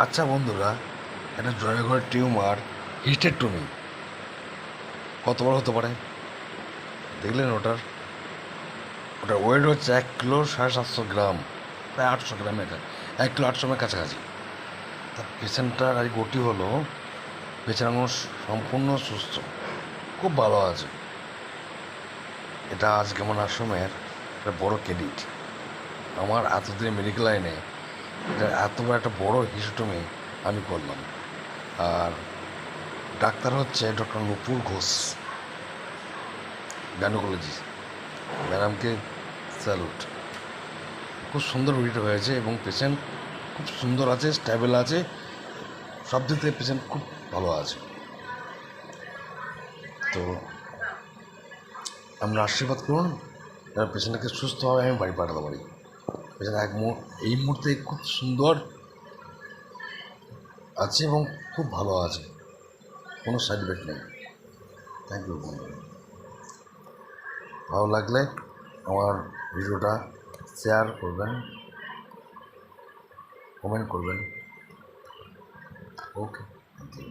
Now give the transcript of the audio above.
আচ্ছা বন্ধুরা, একটা জয়ঘর টিউমার হিস্টেক্টমি কত বড় হতে পারে দেখলেন? ওটার ওয়েট হচ্ছে 1 কিলো 750 গ্রাম, প্রায় 800 গ্রামের, 1 কিলো 800 গ্রামের কাছাকাছি। তার পেশেন্টটার আর গতি হলো বেচারা মানুষ সম্পূর্ণ সুস্থ, খুব ভালো আছে। এটা আজকে আমার আশ্রমের একটা বড় ক্রেডিট। আমার এতদিন মেডিকেল লাইনে এটা এত বড় একটা বড় হিস্টোটমি আমি করলাম। আর ডাক্তার হচ্ছে ডক্টর নুপুর ঘোষ, গাইনোকোলজিস্ট। ম্যাডামকে স্যালুট। খুব সুন্দর রুগীটা হয়েছে এবং পেশেন্ট খুব সুন্দর আছে, স্ট্যাবেল আছে, সব দিক থেকে পেশেন্ট খুব ভালো আছে। তো আমরা আশীর্বাদ করুন যারা পেশেন্টকে সুস্থভাবে আমি বাড়ি পাঠাতে পারি। পেশেন্ট এই মুহূর্তে খুব সুন্দর আছে এবং খুব ভালো আছে, কোনো সাইড এফেক্ট নেই। থ্যাংক ইউ বন্ধু। ভালো লাগলে আমার ভিডিওটা শেয়ার করবেন, কমেন্ট করবেন। ওকে, থ্যাংক ইউ।